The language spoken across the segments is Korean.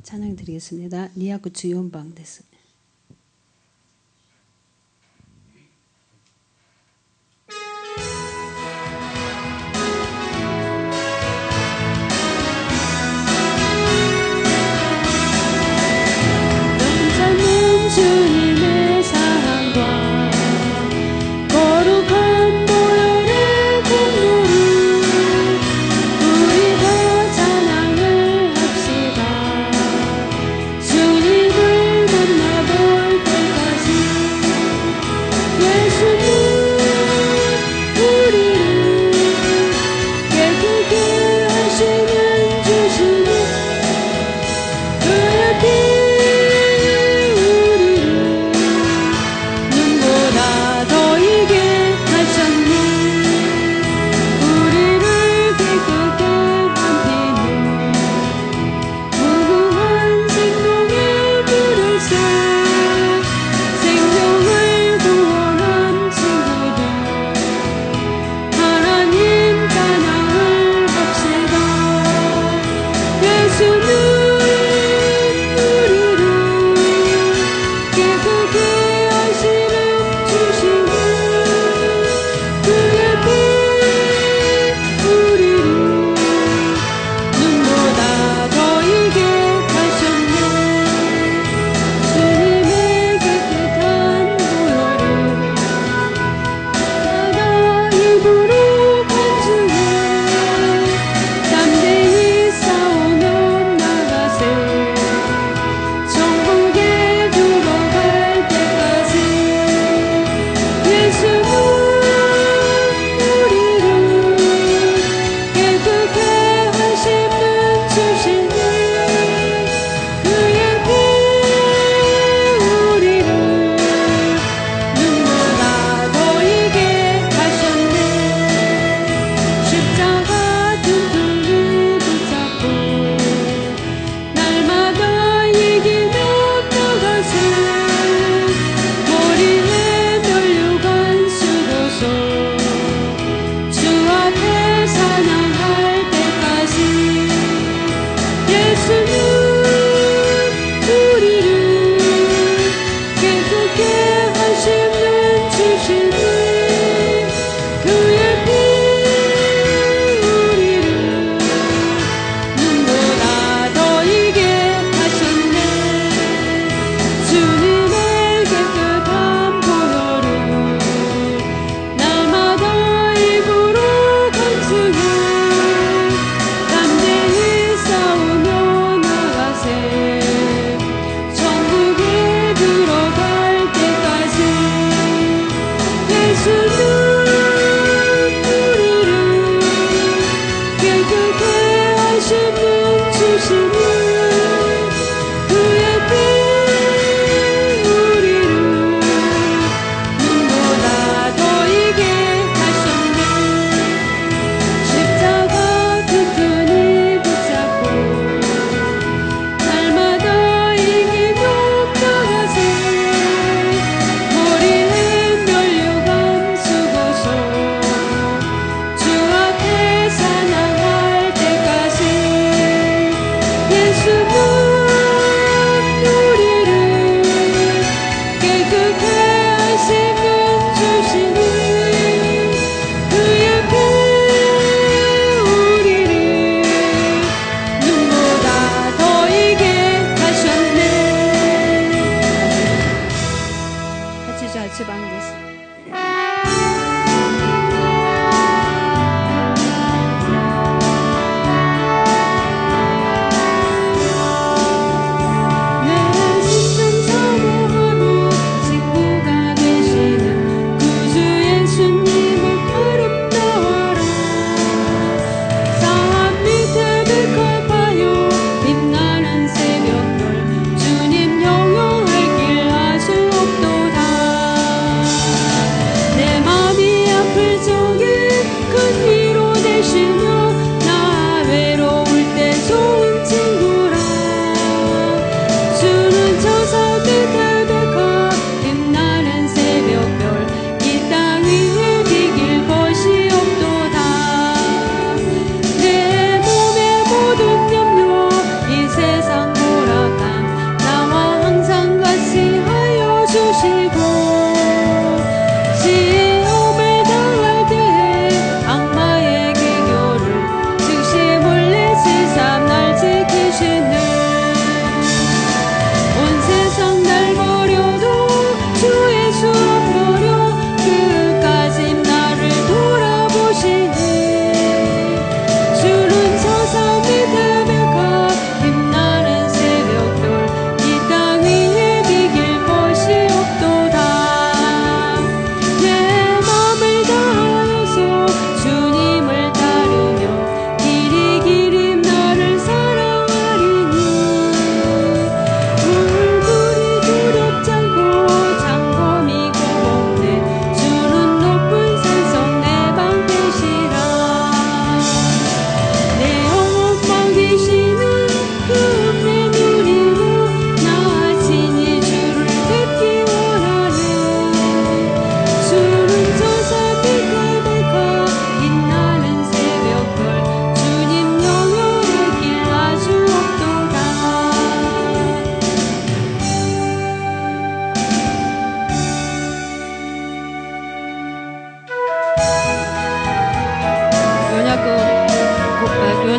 찬양 드리겠습니다. 니야쿠 주연방です。 넘쳐는 주님의 사랑과 거룩한 보혈의 공로로 우리 다 찬양을 합시다. 주님을 만나볼 때까지 예수님 우리를 깨끗게 하시는 주시는 그의 피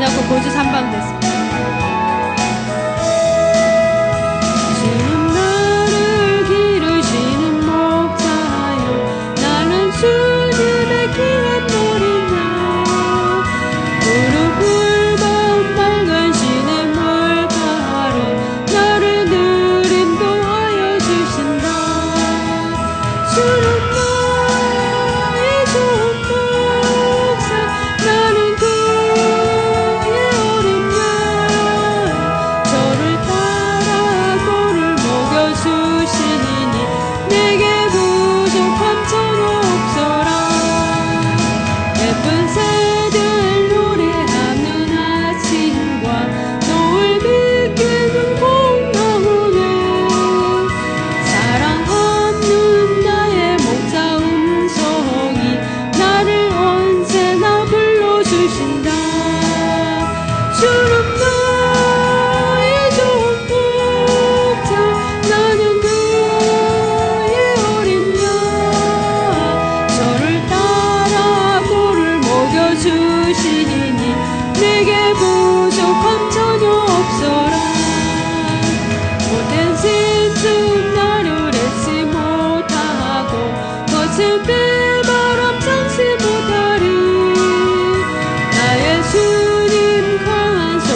않고 고지산방됐습니다. 주는 나를 기르시는 목자여 나는 주님의 귀한 놀이냐 푸르푸른 맑은 시냇 물가로 나를 늘 인도하여 주신다 주는 나의 좋은 목자 나는 그의 어린 양 저를 따라 꼴을 먹여주시니 내게 부족함 전혀 없어라 예쁜 새들 노래하는 아침과 노을 비기는 봄나무에 사랑하는 나의 목자 음성이 나를 언제나 불러주신다 주는 나의 좋은 목자 나는 그의 어린 양 저를 따라 꼴을 먹여주시니 내게 부족함 전혀 없어라 못된 신중 나를 애쓰지 못하고 거친 비바람 참지 못하리 나의 주님 강한 손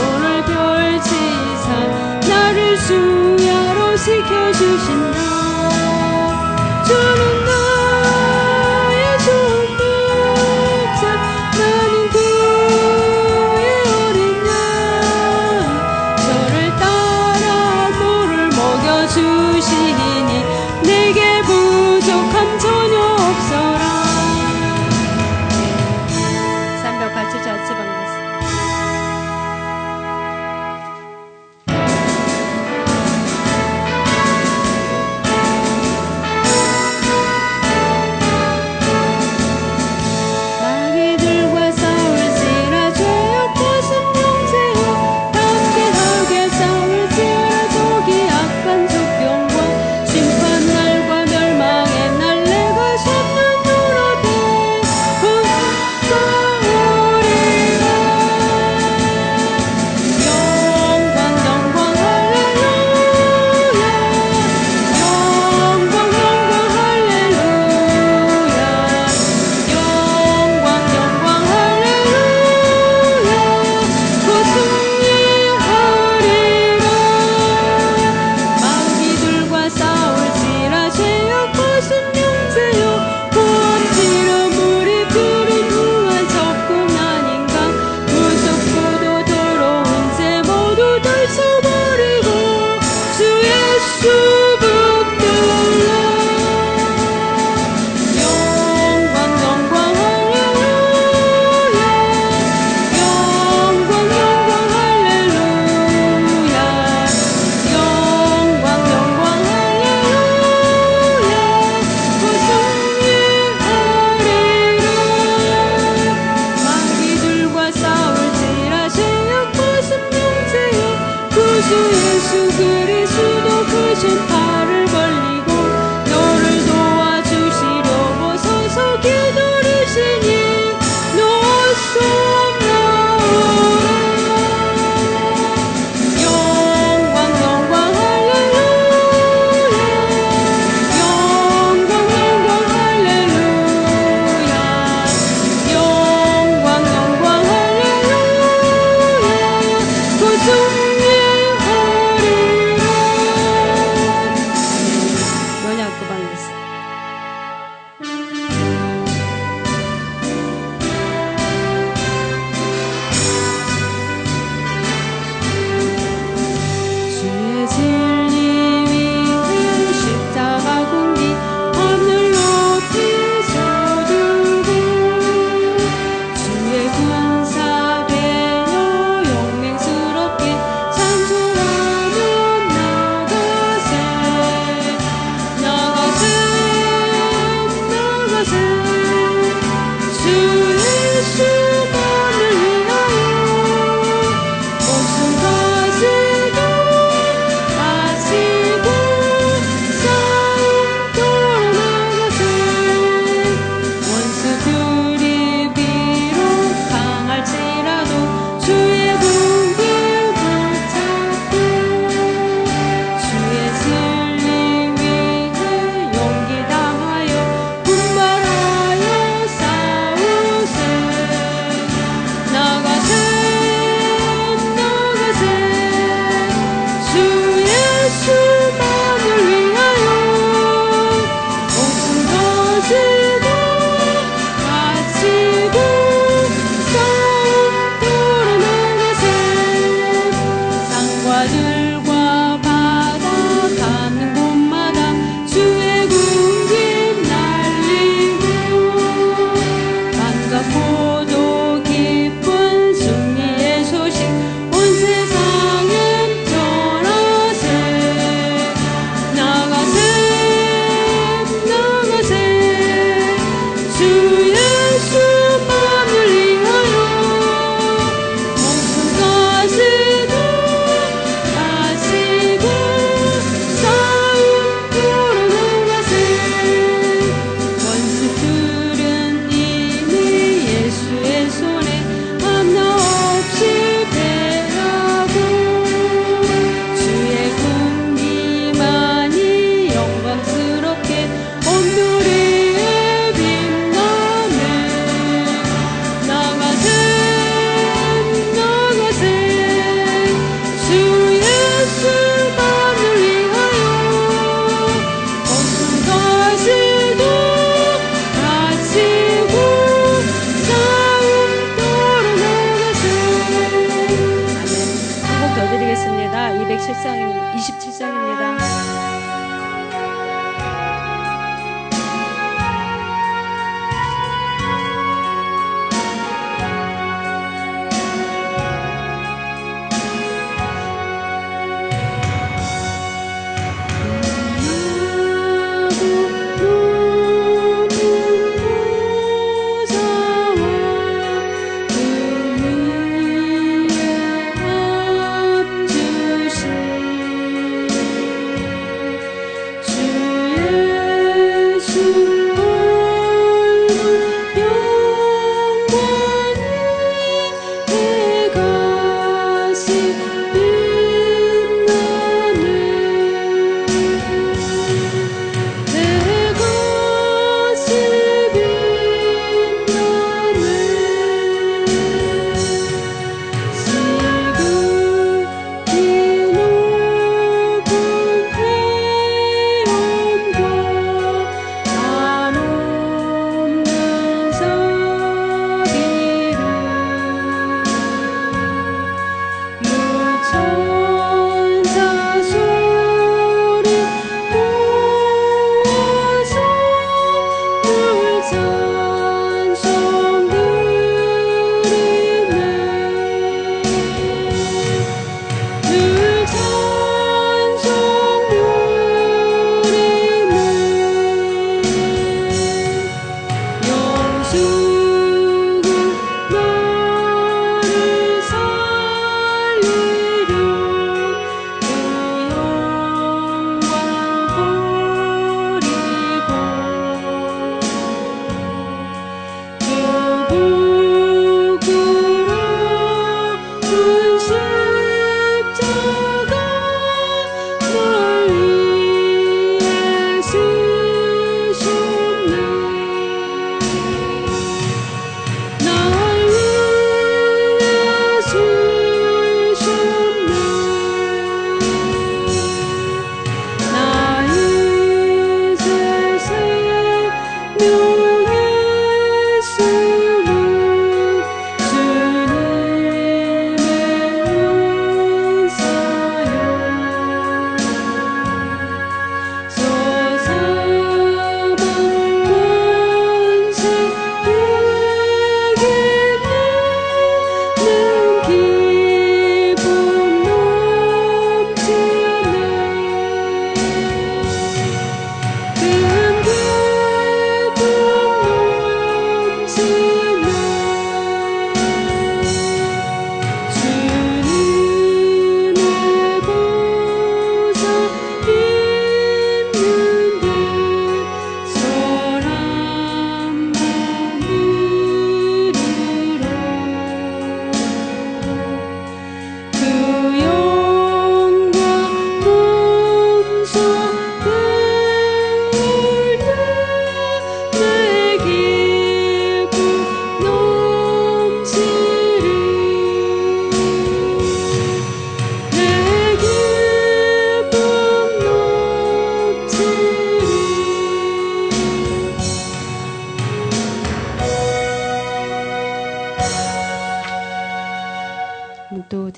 27장입니다.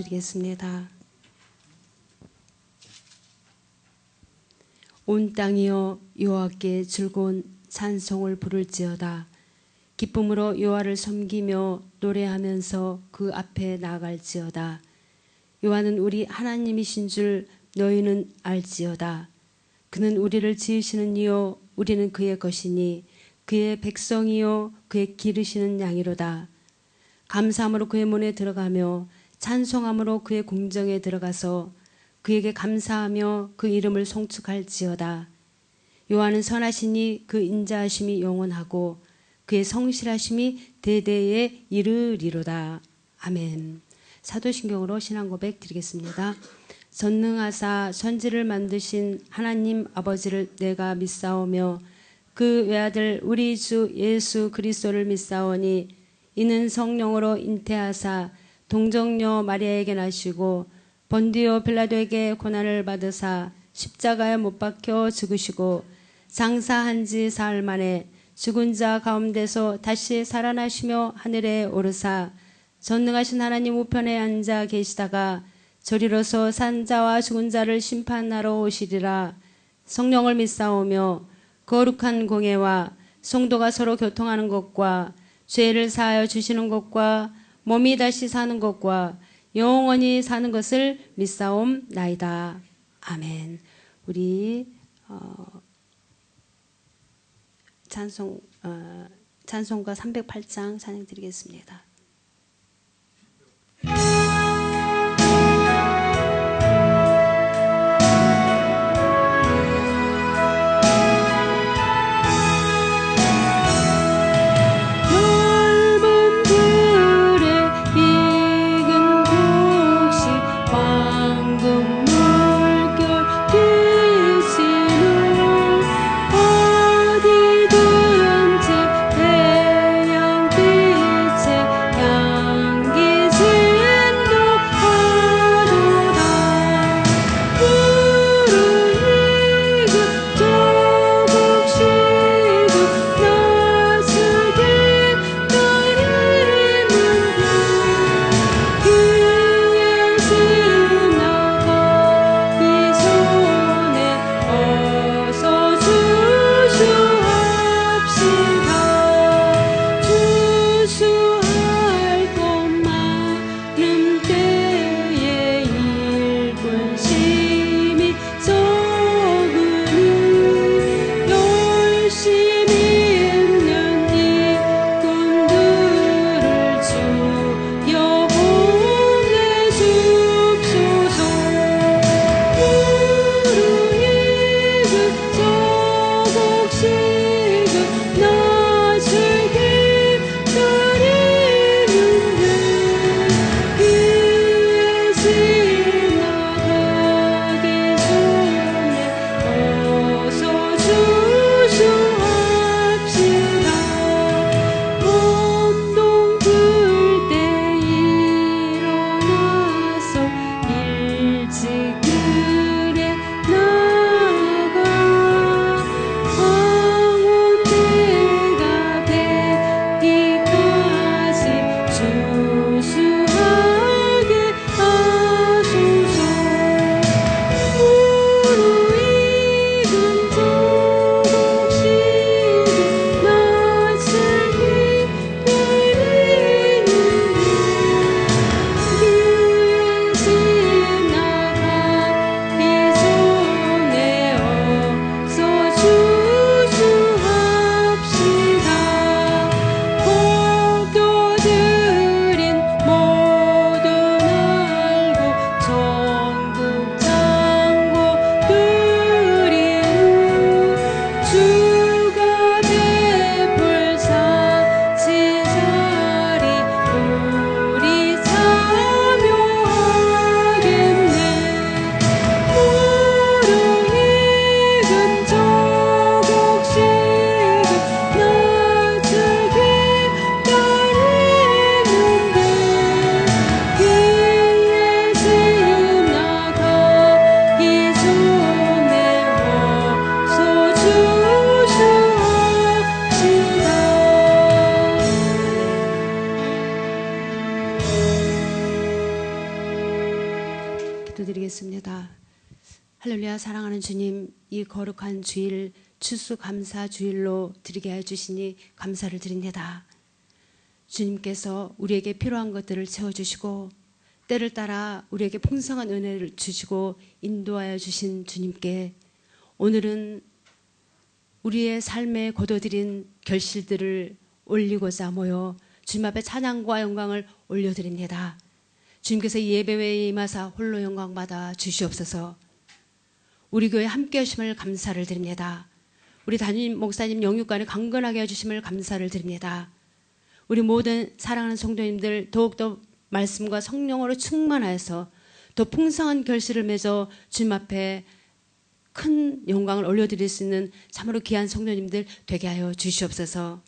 기도드리겠습니다. 온 땅이여 여호와께 즐거운 찬송을 부를지어다. 기쁨으로 여호와를 섬기며 노래하면서 그 앞에 나아갈지어다. 여호와는 우리 하나님이신 줄 너희는 알지어다. 그는 우리를 지으시는 이요 우리는 그의 것이니 그의 백성이요 그의 기르시는 양이로다. 감사함으로 그의 문에 들어가며 찬송함으로 그의 궁정에 들어가서 그에게 감사하며 그 이름을 송축할지어다. 여호와는 선하시니 그 인자하심이 영원하고 그의 성실하심이 대대에 이르리로다. 아멘. 사도신경으로 신앙고백 드리겠습니다. 전능하사 천지를 만드신 하나님 아버지를 내가 믿사오며 그 외아들 우리 주 예수 그리스도를 믿사오니 이는 성령으로 잉태하사 동정녀 마리아에게 나시고 본디오 빌라도에게 고난을 받으사 십자가에 못 박혀 죽으시고 장사한 지 사흘 만에 죽은 자 가운데서 다시 살아나시며 하늘에 오르사 전능하신 하나님 우편에 앉아 계시다가 저리로서 산자와 죽은 자를 심판하러 오시리라. 성령을 믿사오며 거룩한 공예와 성도가 서로 교통하는 것과 죄를 사하여 주시는 것과 몸이 다시 사는 것과 영원히 사는 것을 믿사옵나이다. 아멘. 우리 찬송가 308장 찬양 드리겠습니다. 기도드리겠습니다. 할렐루야. 사랑하는 주님, 이 거룩한 주일 추수감사 주일로 드리게 해주시니 감사를 드립니다. 주님께서 우리에게 필요한 것들을 채워주시고 때를 따라 우리에게 풍성한 은혜를 주시고 인도하여 주신 주님께 오늘은 우리의 삶에 거둬들인 결실들을 올리고자 모여 주님 앞에 찬양과 영광을 올려드립니다. 주님께서 이 예배에 임하사 홀로 영광 받아 주시옵소서. 우리 교회 함께 하심을 감사를 드립니다. 우리 담임 목사님 영육간에 강건하게 해주심을 감사를 드립니다. 우리 모든 사랑하는 성도님들 더욱더 말씀과 성령으로 충만하여서 더 풍성한 결실을 맺어 주님 앞에 큰 영광을 올려드릴 수 있는 참으로 귀한 성도님들 되게 하여 주시옵소서.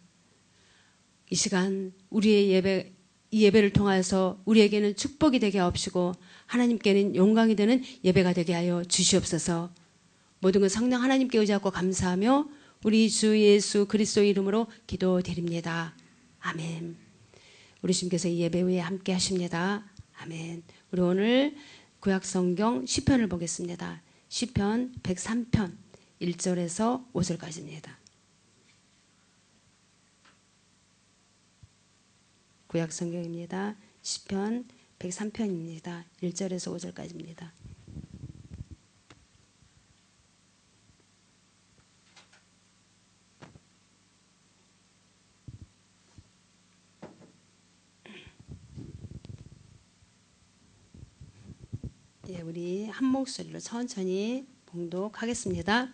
이 시간 우리의 이 예배를 통하여서 우리에게는 축복이 되게 하옵시고 하나님께는 영광이 되는 예배가 되게 하여 주시옵소서. 모든 것 성령 하나님께 의지하고 감사하며 우리 주 예수 그리스도의 이름으로 기도드립니다. 아멘. 우리 주님께서 이 예배 후에 함께 하십니다. 아멘. 우리 오늘 구약성경 시편을 보겠습니다. 시편 103편 1절에서 5절까지입니다. 구약성경입니다. 시편 103편입니다. 1절에서 5절까지입니다. 예, 우리 한 목소리로 천천히 봉독하겠습니다.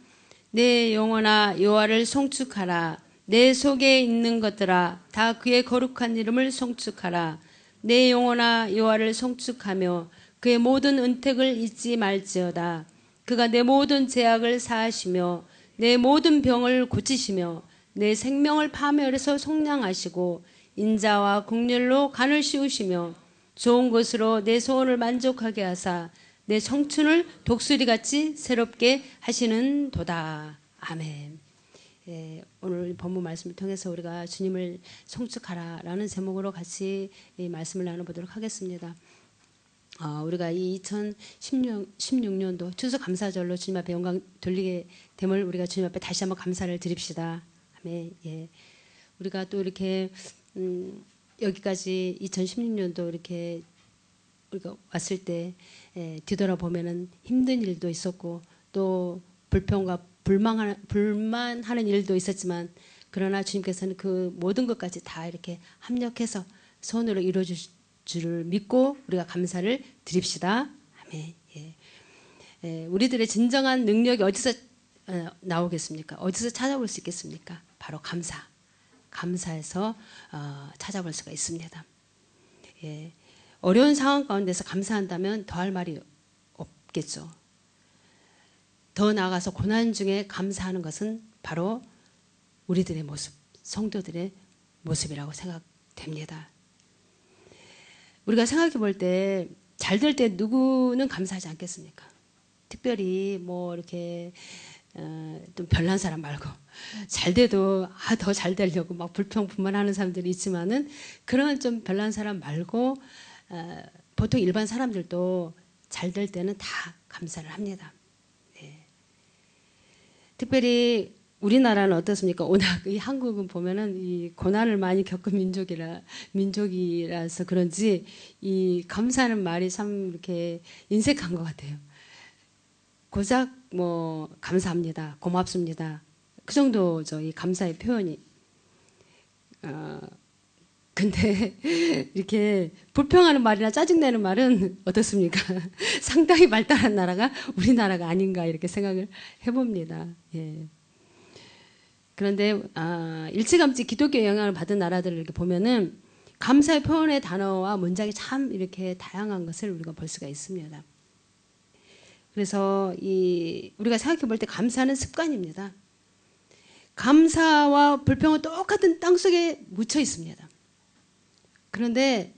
내 영혼아 여호와를 송축하라. 내 속에 있는 것들아 다 그의 거룩한 이름을 송축하라. 내 영혼아 여호와를 송축하며 그의 모든 은택을 잊지 말지어다. 그가 내 모든 죄악을 사하시며 내 모든 병을 고치시며 내 생명을 파멸해서 속량하시고 인자와 국률로 간을 씌우시며 좋은 것으로 내 소원을 만족하게 하사 내 청춘을 독수리같이 새롭게 하시는 도다. 아멘. 예, 오늘 본문 말씀을 통해서 우리가 주님을 송축하라라는 제목으로 같이 이 말씀을 나눠보도록 하겠습니다. 우리가 이 2016년도 추수감사절로 주님 앞에 영광 돌리게 됨을 우리가 주님 앞에 다시 한번 감사를 드립시다. 아멘. 예. 우리가 또 이렇게 여기까지 2016년도 이렇게 우리가 왔을 때 뒤돌아보면은 힘든 일도 있었고 또 불평과 불만하는 일도 있었지만 그러나 주님께서는 그 모든 것까지 다 이렇게 합력해서 손으로 이루어줄 줄을 믿고 우리가 감사를 드립시다. 아멘. 예. 우리들의 진정한 능력이 어디서 나오겠습니까? 어디서 찾아볼 수 있겠습니까? 바로 감사에서 찾아볼 수가 있습니다. 예. 어려운 상황 가운데서 감사한다면 더할 말이 없겠죠. 더 나아가서 고난 중에 감사하는 것은 바로 우리들의 모습, 성도들의 모습이라고 생각됩니다. 우리가 생각해 볼 때 잘 될 때 누구는 감사하지 않겠습니까? 특별히 뭐 이렇게 좀 별난 사람 말고 잘 돼도 더 잘 되려고 막 불평불만하는 사람들이 있지만은 그런 좀 별난 사람 말고 보통 일반 사람들도 잘 될 때는 다 감사를 합니다. 네. 특별히 우리나라는 어떻습니까? 워낙 이 한국은 보면은 이 고난을 많이 겪은 민족이라서 그런지 이 감사하는 말이 참 이렇게 인색한 것 같아요. 고작 뭐 감사합니다, 고맙습니다. 그 정도죠. 이 감사의 표현이. 근데 이렇게 불평하는 말이나 짜증내는 말은 어떻습니까? 상당히 발달한 나라가 우리나라가 아닌가 이렇게 생각을 해봅니다. 예. 그런데 일찌감치 기독교 영향을 받은 나라들을 이렇게 보면은 감사의 표현의 단어와 문장이 참 이렇게 다양한 것을 우리가 볼 수가 있습니다. 그래서 우리가 생각해 볼 때 감사는 습관입니다. 감사와 불평은 똑같은 땅 속에 묻혀 있습니다. 그런데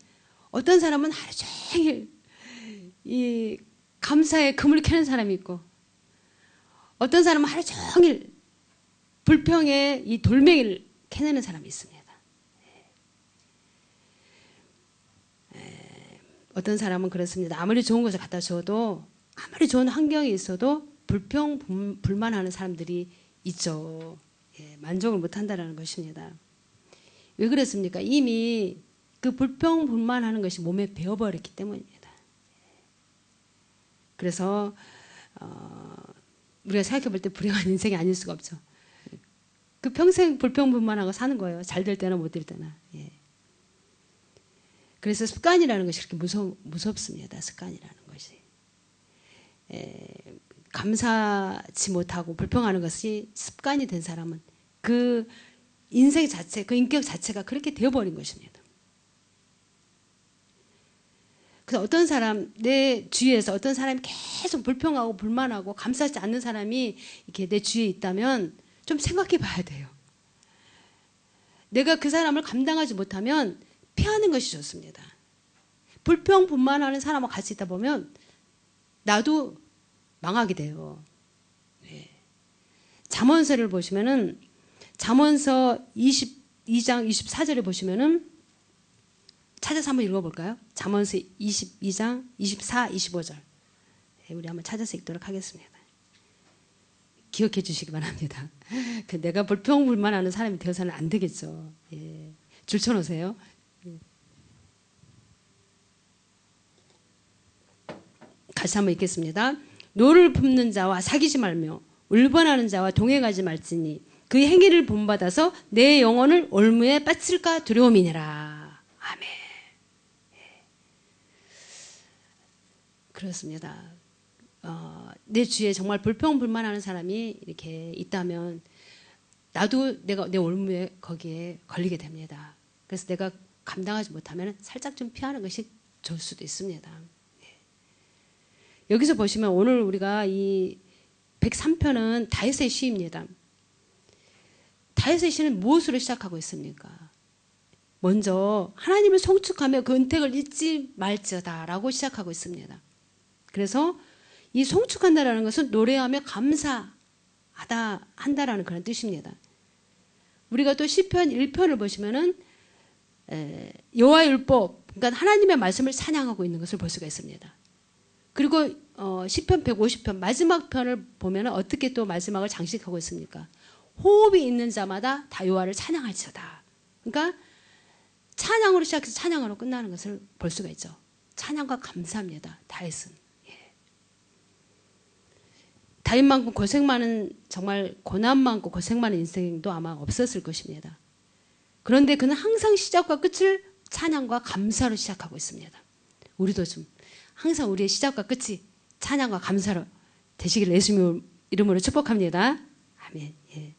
어떤 사람은 하루 종일 이 감사에 금을 캐는 사람이 있고 어떤 사람은 하루 종일 불평에 이 돌멩이를 캐내는 사람이 있습니다. 어떤 사람은 그렇습니다. 아무리 좋은 것을 갖다 줘도 아무리 좋은 환경이 있어도 불평, 불만하는 사람들이 있죠. 예, 만족을 못한다는 것입니다. 왜 그렇습니까? 이미 그 불평, 불만하는 것이 몸에 배어버렸기 때문입니다. 그래서 우리가 생각해 볼 때 불행한 인생이 아닐 수가 없죠. 그 평생 불평, 불만하고 사는 거예요. 잘 될 때나 못 될 때나. 예. 그래서 습관이라는 것이 그렇게 무섭습니다. 습관이라는 것이. 감사치 못하고 불평하는 것이 습관이 된 사람은 그 인생 자체, 그 인격 자체가 그렇게 되어버린 것입니다. 그래서 어떤 사람, 내 주위에서 어떤 사람이 계속 불평하고 불만하고 감사하지 않는 사람이 이렇게 내 주위에 있다면 좀 생각해 봐야 돼요. 내가 그 사람을 감당하지 못하면 피하는 것이 좋습니다. 불평, 불만하는 사람하고 같이 있다 보면 나도 망하게 돼요. 네. 잠언서를 보시면은 잠언서 22장 24절에 보시면은 찾아서 한번 읽어볼까요? 잠언서 22장 24, 25절. 우리 한번 찾아서 읽도록 하겠습니다. 기억해 주시기 바랍니다. 내가 불평불만하는 사람이 되어서는 안 되겠죠. 예. 줄 쳐놓으세요. 다시 한번 읽겠습니다. 노를 품는 자와 사귀지 말며 울번하는 자와 동행하지 말지니 그 행위를 본받아서 내 영혼을 올무에 빠질까 두려움이니라. 아멘. 그렇습니다. 내 주위에 정말 불평불만하는 사람이 이렇게 있다면 나도 내가 내 올무에 거기에 걸리게 됩니다. 그래서 내가 감당하지 못하면 살짝 좀 피하는 것이 좋을 수도 있습니다. 여기서 보시면 오늘 우리가 이 103편은 다윗의 시입니다. 다윗의 시는 무엇으로 시작하고 있습니까? 먼저 하나님을 송축하며 그 은택을 잊지 말지어다라고 시작하고 있습니다. 그래서 이 송축한다라는 것은 노래하며 감사하다 한다라는 그런 뜻입니다. 우리가 또 시편 1편을 보시면은 여호와의 율법, 그러니까 하나님의 말씀을 찬양하고 있는 것을 볼 수가 있습니다. 그리고 시편 150편 마지막 편을 보면 어떻게 또 마지막을 장식하고 있습니까? 호흡이 있는 자마다 다 여호와를 찬양할지어다. 그러니까 찬양으로 시작해서 찬양으로 끝나는 것을 볼 수가 있죠. 찬양과 감사합니다. 다윗은. 다윗만큼 고생 많은, 정말 고난 많고 고생 많은 인생도 아마 없었을 것입니다. 그런데 그는 항상 시작과 끝을 찬양과 감사로 시작하고 있습니다. 우리도 좀 항상 우리의 시작과 끝이 찬양과 감사로 되시기를 예수님 이름으로 축복합니다. 아멘. 예.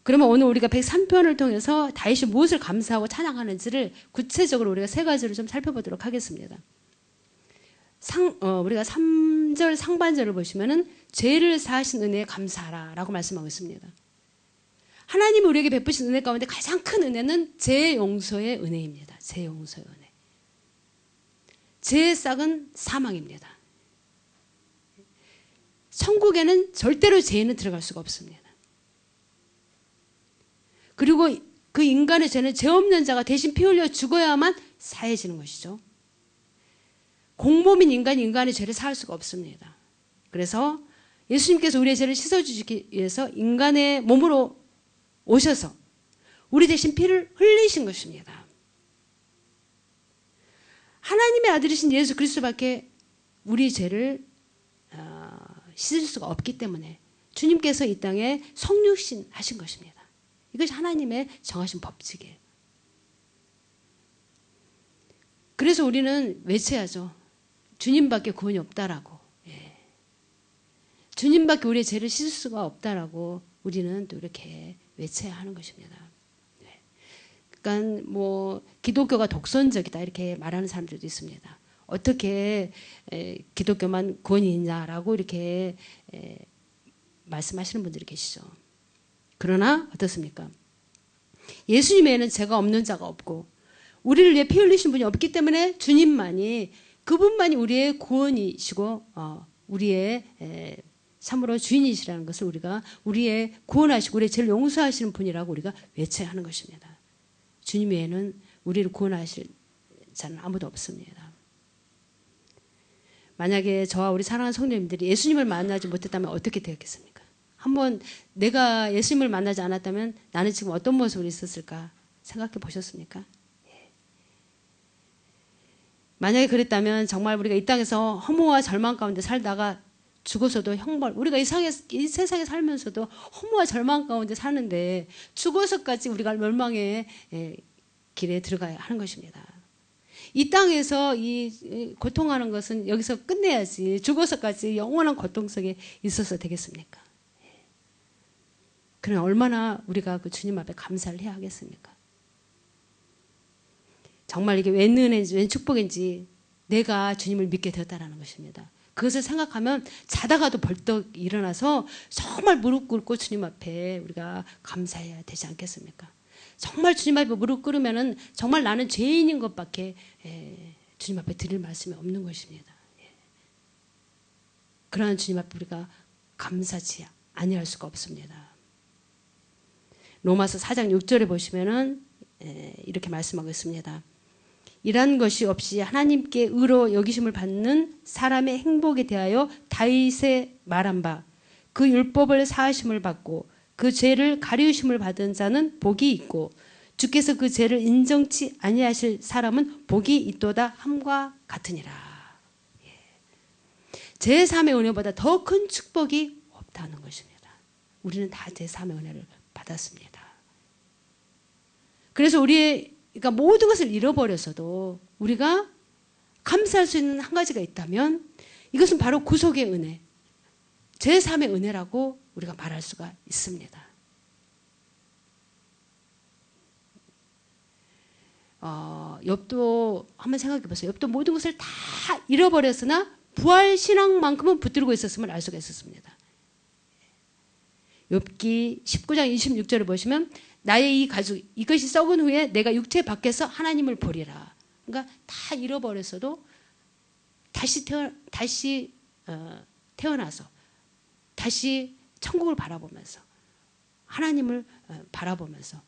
그러면 오늘 우리가 103편을 통해서 다윗이 무엇을 감사하고 찬양하는지를 구체적으로 우리가 세 가지를 좀 살펴보도록 하겠습니다. 우리가 3절 상반절을 보시면은 죄를 사하신 은혜에 감사하라 라고 말씀하고 있습니다. 하나님이 우리에게 베푸신 은혜 가운데 가장 큰 은혜는 죄 용서의 은혜입니다. 죄 용서의 은혜. 죄의 싹은 사망입니다. 천국에는 절대로 죄인은 들어갈 수가 없습니다. 그리고 그 인간의 죄는 죄 없는 자가 대신 피 흘려 죽어야만 사해지는 것이죠. 공범인 인간의 죄를 사할 수가 없습니다. 그래서 예수님께서 우리의 죄를 씻어주시기 위해서 인간의 몸으로 오셔서 우리 대신 피를 흘리신 것입니다. 하나님의 아들이신 예수 그리스도밖에 우리 죄를 씻을 수가 없기 때문에 주님께서 이 땅에 성육신 하신 것입니다. 이것이 하나님의 정하신 법칙이에요. 그래서 우리는 외쳐야죠. 주님밖에 구원이 없다라고. 예. 주님밖에 우리의 죄를 씻을 수가 없다라고 우리는 또 이렇게 외쳐야 하는 것입니다. 예. 그러니까 뭐 기독교가 독선적이다 이렇게 말하는 사람들도 있습니다. 어떻게 기독교만 구원이 있냐라고 이렇게 말씀하시는 분들이 계시죠. 그러나 어떻습니까? 예수님 외에는 죄가 없는 자가 없고 우리를 위해 피 흘리신 분이 없기 때문에 주님만이 그분만이 우리의 구원이시고 우리의 참으로 주인이시라는 것을 우리가 우리의 구원하시고 우리의 죄를 용서하시는 분이라고 우리가 외쳐야 하는 것입니다. 주님 외에는 우리를 구원하실 자는 아무도 없습니다. 만약에 저와 우리 사랑하는 성도님들이 예수님을 만나지 못했다면 어떻게 되었겠습니까? 한번 내가 예수님을 만나지 않았다면 나는 지금 어떤 모습으로 있었을까 생각해 보셨습니까? 만약에 그랬다면 정말 우리가 이 땅에서 허무와 절망 가운데 살다가 죽어서도 형벌, 우리가 이 세상에 살면서도 허무와 절망 가운데 사는데 죽어서까지 우리가 멸망의 길에 들어가야 하는 것입니다. 이 땅에서 이 고통하는 것은 여기서 끝내야지 죽어서까지 영원한 고통 속에 있어서 되겠습니까? 그럼 얼마나 우리가 그 주님 앞에 감사를 해야 하겠습니까? 정말 이게 웬 은혜인지 웬 축복인지 내가 주님을 믿게 되었다는 것입니다. 그것을 생각하면 자다가도 벌떡 일어나서 정말 무릎 꿇고 주님 앞에 우리가 감사해야 되지 않겠습니까? 정말 주님 앞에 무릎 꿇으면은 정말 나는 죄인인 것밖에 주님 앞에 드릴 말씀이 없는 것입니다. 그러한 주님 앞에 우리가 감사치 아니할 수가 없습니다. 로마서 4장 6절에 보시면은 이렇게 말씀하고 있습니다. 이란 것이 없이 하나님께 의로 여기심을 받는 사람의 행복에 대하여 다윗의 말한 바 그 율법을 사하심을 받고 그 죄를 가리우심을 받은 자는 복이 있고 주께서 그 죄를 인정치 아니하실 사람은 복이 있도다 함과 같으니라. 제3의 은혜보다 더 큰 축복이 없다는 것입니다. 우리는 다 제3의 은혜를 받았습니다. 그래서 그러니까 모든 것을 잃어버려서도 우리가 감사할 수 있는 한 가지가 있다면 이것은 바로 구속의 은혜, 제3의 은혜라고 우리가 말할 수가 있습니다. 욥도 한번 생각해 보세요. 욥도 모든 것을 다 잃어버렸으나 부활 신앙만큼은 붙들고 있었음을 알 수가 있었습니다. 욥기 19장 26절을 보시면 나의 이 가죽 이것이 썩은 후에 내가 육체 밖에서 하나님을 보리라. 그러니까 다 잃어버렸어도 다시 태어나서 다시 천국을 바라보면서 하나님을 바라보면서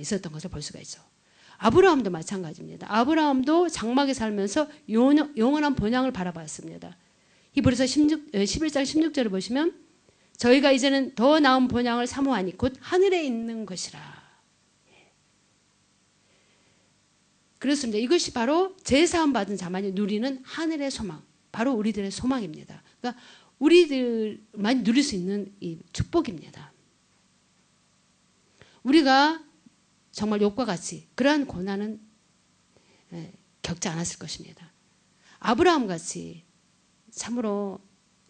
있었던 것을 볼 수가 있죠. 아브라함도 마찬가지입니다. 아브라함도 장막에 살면서 영원한 본향을 바라봤습니다. 히브리서 11장 16절을 보시면 저희가 이제는 더 나은 본향을 사모하니 곧 하늘에 있는 것이라. 그렇습니다. 이것이 바로 제사함 받은 자만이 누리는 하늘의 소망, 바로 우리들의 소망입니다. 그러니까 우리들만 누릴 수 있는 이 축복입니다. 우리가 정말 욥과 같이 그러한 고난은 겪지 않았을 것입니다. 아브라함 같이 참으로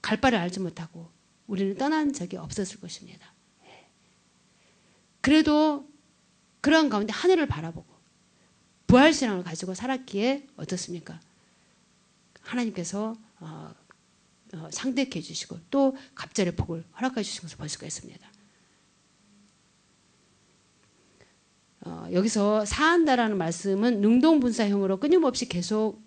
갈 바를 알지 못하고 우리는 떠난 적이 없었을 것입니다. 그래도 그러한 가운데 하늘을 바라보고 부활신앙을 가지고 살았기에 어떻습니까? 하나님께서 상대해 주시고 또 갑절의 복을 허락해 주신 것을 볼 수가 있습니다. 여기서 사한다라는 말씀은 능동분사형으로 끊임없이 계속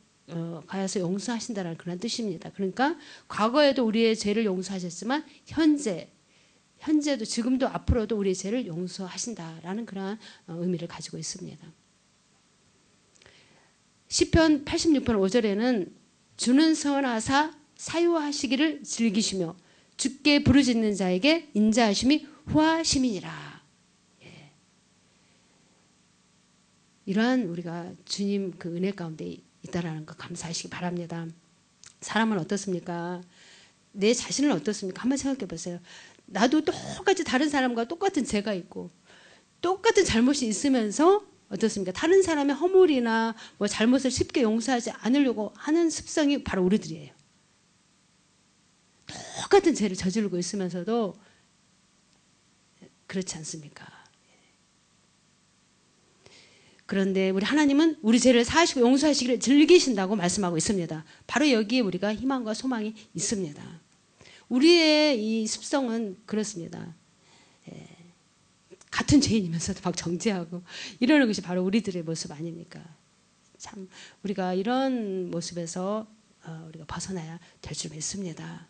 가서 용서하신다라는 그런 뜻입니다. 그러니까 과거에도 우리의 죄를 용서하셨지만 현재도 지금도 앞으로도 우리의 죄를 용서하신다라는 그런 의미를 가지고 있습니다. 시편 86편 5절에는 주는 선하사 사유하시기를 즐기시며 주께 부르짖는 자에게 인자하심이 후하심이니라. 이러한 우리가 주님 그 은혜 가운데 있다라는 거 감사하시기 바랍니다. 사람은 어떻습니까? 내 자신은 어떻습니까? 한번 생각해 보세요. 나도 똑같이 다른 사람과 똑같은 죄가 있고 똑같은 잘못이 있으면서 어떻습니까? 다른 사람의 허물이나 뭐 잘못을 쉽게 용서하지 않으려고 하는 습성이 바로 우리들이에요. 똑같은 죄를 저지르고 있으면서도 그렇지 않습니까? 그런데 우리 하나님은 우리 죄를 사하시고 용서하시기를 즐기신다고 말씀하고 있습니다. 바로 여기에 우리가 희망과 소망이 있습니다. 우리의 이 습성은 그렇습니다. 같은 죄인이면서도 막 정죄하고 이러는 것이 바로 우리들의 모습 아닙니까? 참 우리가 이런 모습에서 우리가 벗어나야 될 줄 믿습니다.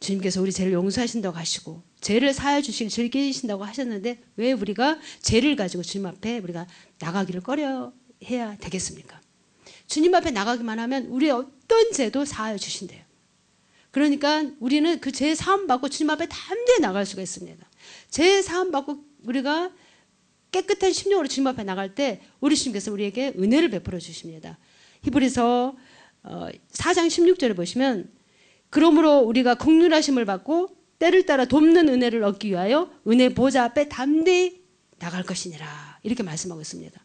주님께서 우리 죄를 용서하신다고 하시고 죄를 사하여 주시길 즐기신다고 하셨는데 왜 우리가 죄를 가지고 주님 앞에 우리가 나가기를 꺼려 해야 되겠습니까? 주님 앞에 나가기만 하면 우리의 어떤 죄도 사하여 주신대요. 그러니까 우리는 그 죄 사함 받고 주님 앞에 담대히 나갈 수가 있습니다. 죄 사함 받고 우리가 깨끗한 심령으로 주님 앞에 나갈 때 우리 주님께서 우리에게 은혜를 베풀어 주십니다. 히브리서 4장 16절을 보시면 그러므로 우리가 긍휼하심을 받고 때를 따라 돕는 은혜를 얻기 위하여 은혜 보좌 앞에 담대히 나갈 것이니라. 이렇게 말씀하고 있습니다.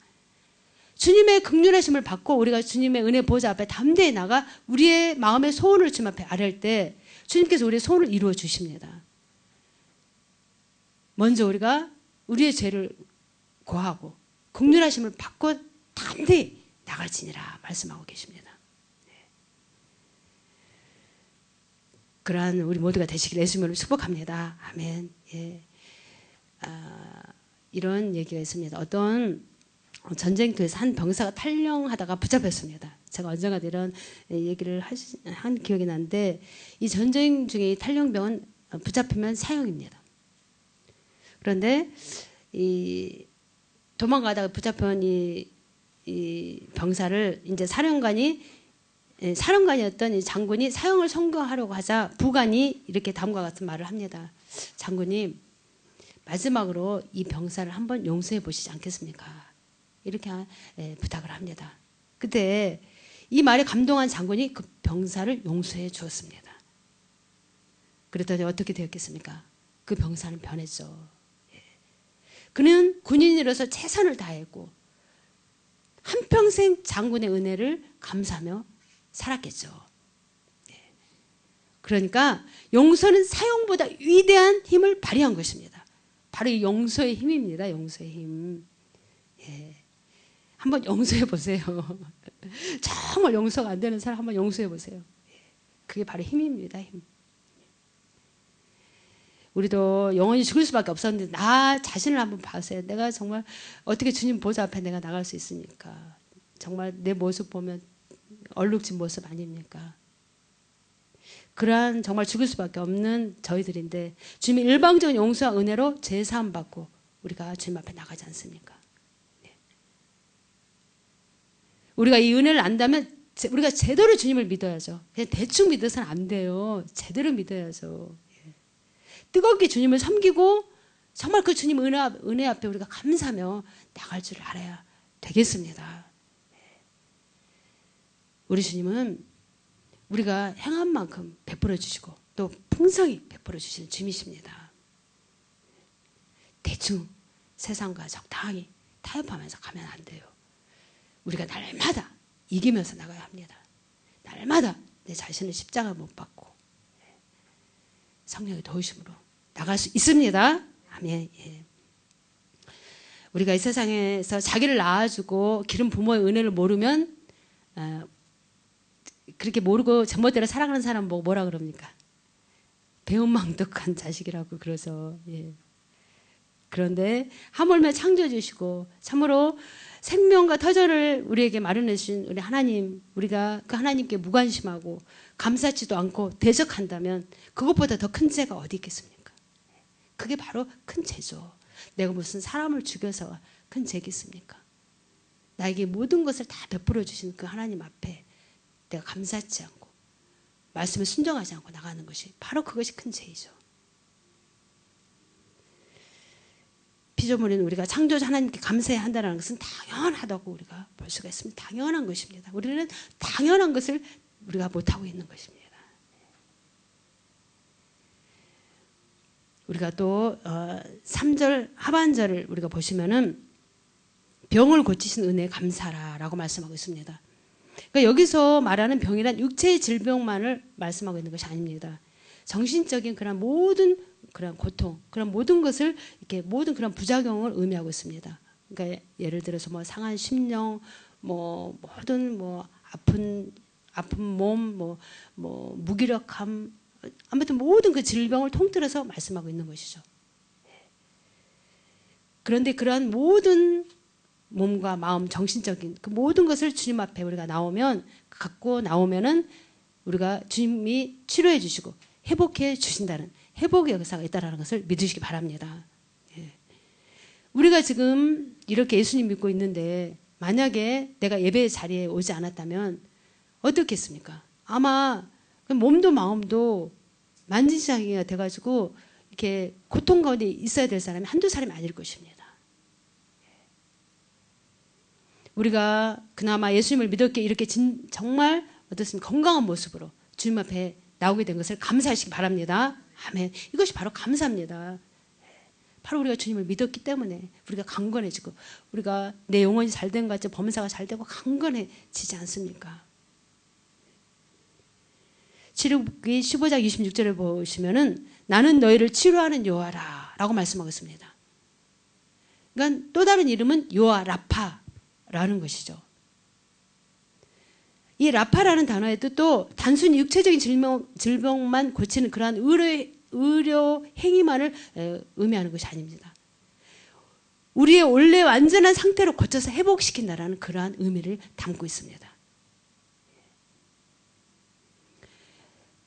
주님의 긍휼하심을 받고 우리가 주님의 은혜 보좌 앞에 담대히 나가 우리의 마음의 소원을 주님 앞에 아뢰할 때 주님께서 우리의 소원을 이루어 주십니다. 먼저 우리가 우리의 죄를 고하고 긍휼하심을 받고 담대히 나갈지니라 말씀하고 계십니다. 그러한 우리 모두가 되시길 예수님으로 축복합니다. 아멘. 예. 이런 얘기가 있습니다. 어떤 전쟁터에서 한 병사가 탈영하다가 붙잡혔습니다. 제가 언젠가 이런 얘기를 한 기억이 나는데 이 전쟁 중에 탈영병은 붙잡히면 사형입니다. 그런데 이 도망가다가 붙잡힌 이 병사를 이제 사령관이었던 이 장군이 사형을 선고하려고 하자 부관이 이렇게 다음과 같은 말을 합니다. 장군님, 마지막으로 이 병사를 한번 용서해 보시지 않겠습니까? 이렇게 부탁을 합니다. 그때 이 말에 감동한 장군이 그 병사를 용서해 주었습니다. 그랬더니 어떻게 되었겠습니까? 그 병사는 변했죠. 그는 군인으로서 최선을 다했고 한평생 장군의 은혜를 감사하며 살았겠죠. 그러니까 용서는 사형보다 위대한 힘을 발휘한 것입니다. 바로 이 용서의 힘입니다. 용서의 힘. 한번 용서해 보세요. 정말 용서가 안 되는 사람 한번 용서해 보세요. 그게 바로 힘입니다. 힘. 우리도 영원히 죽을 수밖에 없었는데 나 자신을 한번 봐세요. 내가 정말 어떻게 주님 보좌 앞에 내가 나갈 수 있습니까? 정말 내 모습 보면 얼룩진 모습 아닙니까? 그러한 정말 죽을 수밖에 없는 저희들인데 주님이 일방적인 용서와 은혜로 제사함 받고 우리가 주님 앞에 나가지 않습니까? 우리가 이 은혜를 안다면 우리가 제대로 주님을 믿어야죠. 그냥 대충 믿어서는 안 돼요. 제대로 믿어야죠. 뜨겁게 주님을 섬기고 정말 그 주님 은혜 앞에 우리가 감사하며 나갈 줄 알아야 되겠습니다. 우리 주님은 우리가 행한 만큼 베풀어 주시고 또 풍성히 베풀어 주시는 주님이십니다. 대충 세상과 적당히 타협하면서 가면 안 돼요. 우리가 날마다 이기면서 나가야 합니다. 날마다 내 자신을 십자가 못 박고 성령의 도우심으로 나갈 수 있습니다. 아멘. 우리가 이 세상에서 자기를 낳아주고 기른 부모의 은혜를 모르면 그렇게 모르고 제멋대로 살아가는 사람 보고 뭐라 그럽니까? 배은망덕한 자식이라고 그러죠. 그런데 하물며 창조해 주시고 참으로 생명과 터전을 우리에게 마련해 주신 우리 하나님, 우리가 그 하나님께 무관심하고 감사치도 않고 대적한다면 그것보다 더 큰 죄가 어디 있겠습니까? 그게 바로 큰 죄죠. 내가 무슨 사람을 죽여서 큰 죄겠습니까? 나에게 모든 것을 다 베풀어 주신 그 하나님 앞에 내가 감사치 않고 말씀에 순종하지 않고 나가는 것이 바로 그것이 큰 죄이죠. 피조물인 우리가 창조자 하나님께 감사해야 한다는 것은 당연하다고 우리가 볼 수가 있습니다. 당연한 것입니다. 우리는 당연한 것을 우리가 못하고 있는 것입니다. 우리가 또 3절 하반절을 우리가 보시면은 병을 고치신 은혜에 감사라라고 말씀하고 있습니다. 그러니까 여기서 말하는 병이란 육체의 질병만을 말씀하고 있는 것이 아닙니다. 정신적인 그런 모든 그런 고통, 그런 모든 것을 이렇게 모든 그런 부작용을 의미하고 있습니다. 그러니까 예를 들어서 뭐 상한 심령, 뭐 모든 뭐 아픈 몸, 뭐 무기력함, 아무튼 모든 그 질병을 통틀어서 말씀하고 있는 것이죠. 그런데 그러한 모든 몸과 마음, 정신적인 그 모든 것을 주님 앞에 우리가 갖고 나오면은 우리가 주님이 치료해 주시고 회복해 주신다는 회복의 역사가 있다는 것을 믿으시기 바랍니다. 우리가 지금 이렇게 예수님 믿고 있는데 만약에 내가 예배 자리에 오지 않았다면 어떻겠습니까? 아마 몸도 마음도 만진장애가 돼가지고 이렇게 고통 가운데 있어야 될 사람이 한두 사람이 아닐 것입니다. 우리가 그나마 예수님을 믿었기에 이렇게 정말 어떻습니까? 건강한 모습으로 주님 앞에 나오게 된 것을 감사하시기 바랍니다. 아멘. 이것이 바로 감사입니다. 바로 우리가 주님을 믿었기 때문에 우리가 강건해지고 우리가 내 영혼이 잘된 것 같이 범사가 잘되고 강건해지지 않습니까? 치료기 15장 26절을 보시면은 나는 너희를 치료하는 여호와라 라고 말씀하고 있습니다. 그러니까 또 다른 이름은 여호와 라파라는 것이죠. 이 라파라는 단어의 뜻도 단순히 육체적인 질병만 고치는 그러한 의료 행위만을 의미하는 것이 아닙니다. 우리의 원래 완전한 상태로 고쳐서 회복시킨다라는 그러한 의미를 담고 있습니다.